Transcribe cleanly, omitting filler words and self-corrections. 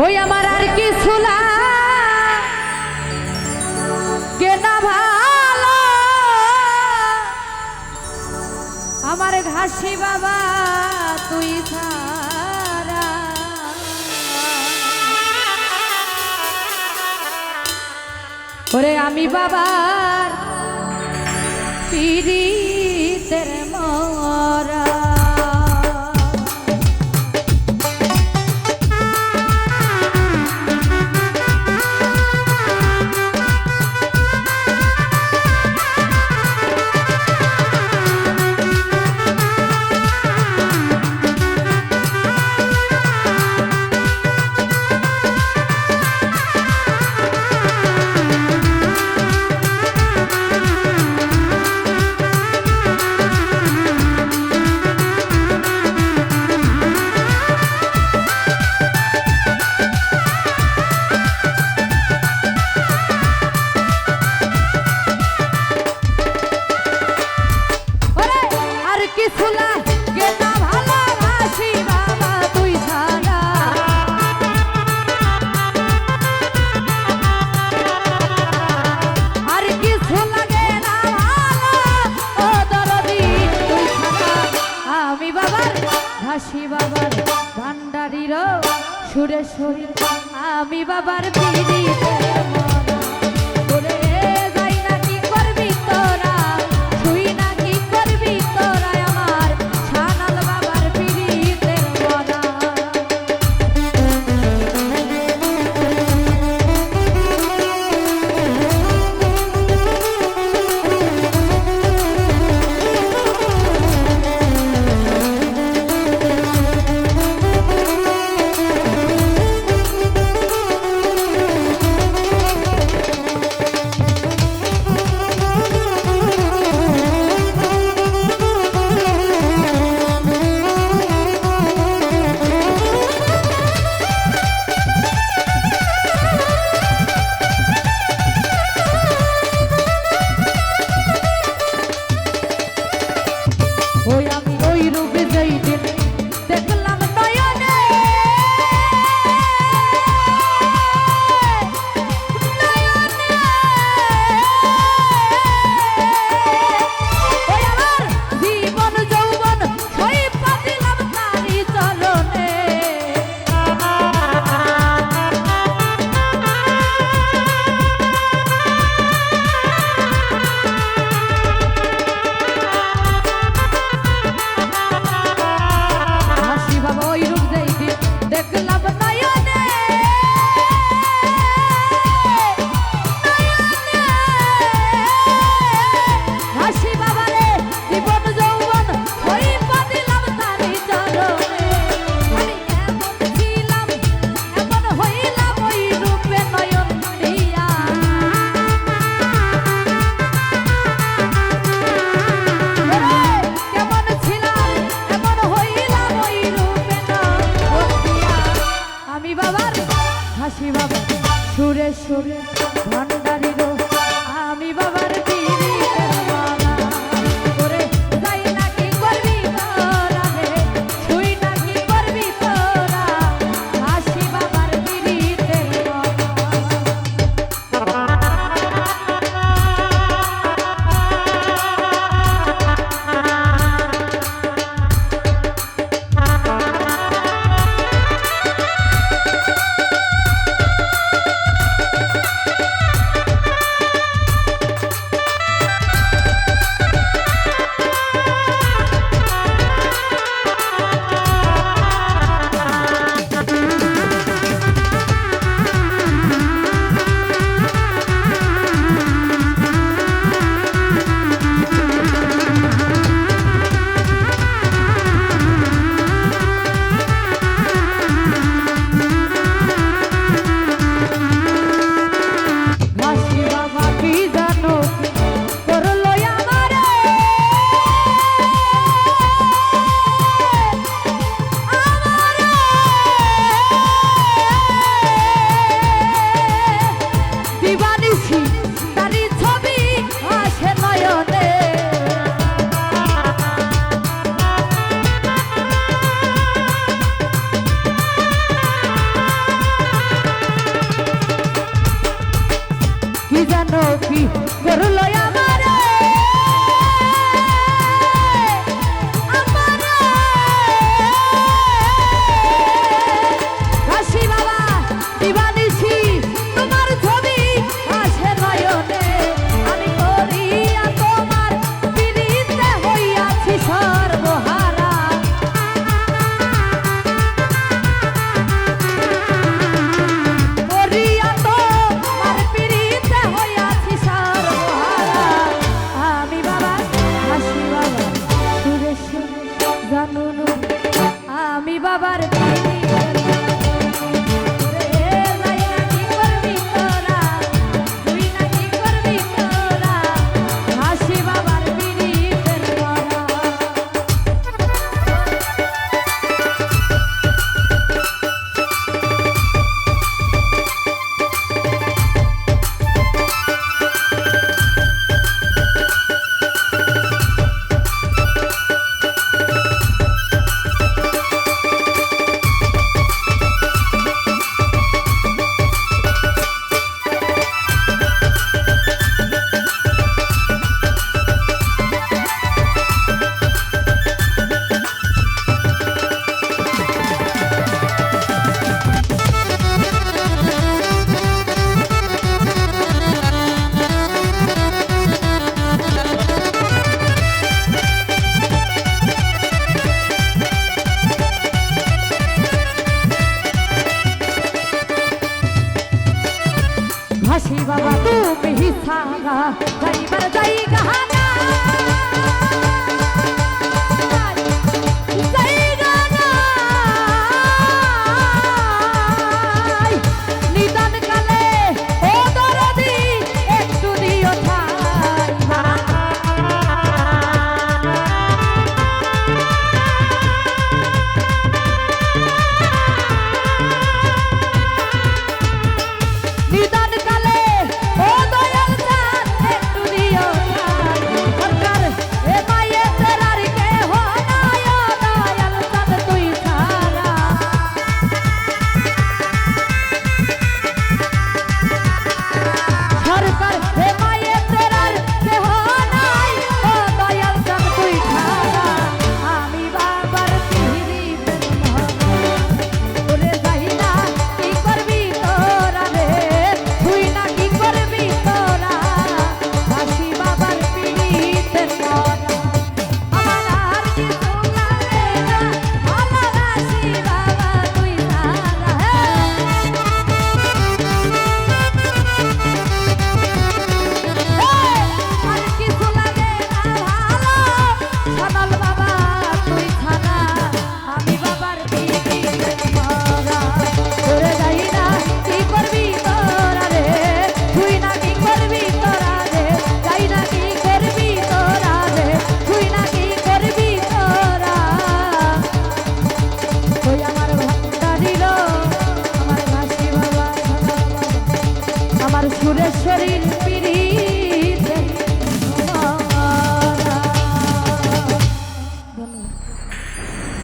ওই আমার আর কিছু লাগে না ভালো, আমার ঘাসি বাবা তুই ছাড়া। ওরে আমি বাবার পিরিতের মরা। ঘাসি বাবার ভান্ডারির সুরেশ্বরী আমি বাবার পিরিতের মরা। ওরে যাই না কি করবি তোরা, তুই না কি করবি তোরা, আমার ছানাল বাবার পিরিতের মরা। ঘাসি বাবা সুরেশ্বরী ভান্ডারির আমি বাবার পিরিতের মরা। ওরে যাই না কি করবি তোরা রে, তুই না কি করবি তোরা, ঘাসি বাবার পিরিতের মরা। হাসি বাবা তুমি সারা যাইবার জায়গা না জায়গা নাই নিদান কালে ও দরদি একটু দিও ঠাই নিদান কালে ও দয়াল চাঁদ একটু দিও ঠাই সরকার এ মায়ে তেরার কে হো নাই ও দয়াল চাঁদ তুই সারা সরকার হে মায়ে তেরার কেহ নাই ও দয়াল চাঁদ তুই ছাড়া আমি বাবার পিরিতের ওরে যাই না কি করবি তোরা রে তুই না কি করবি তোরা হাসি বাবার পিরিতের আমার আর কিছু লাগে না আমার হাসি বাবা তুই ছাড়া আর কিছু লাগে না ভালো সদল বাবা তুই ছাড়া আমি বাবার পিরিতের মরা তোরে যাই না কি করবি তোরা রে তুই না কি করবি তোরা রে যাই না কি করবি তোরা রে তুই না কি করবি তোরা তুই আমার ভান্ডারির আমার ভাসি বাবা আমার সুরেশ্বরীর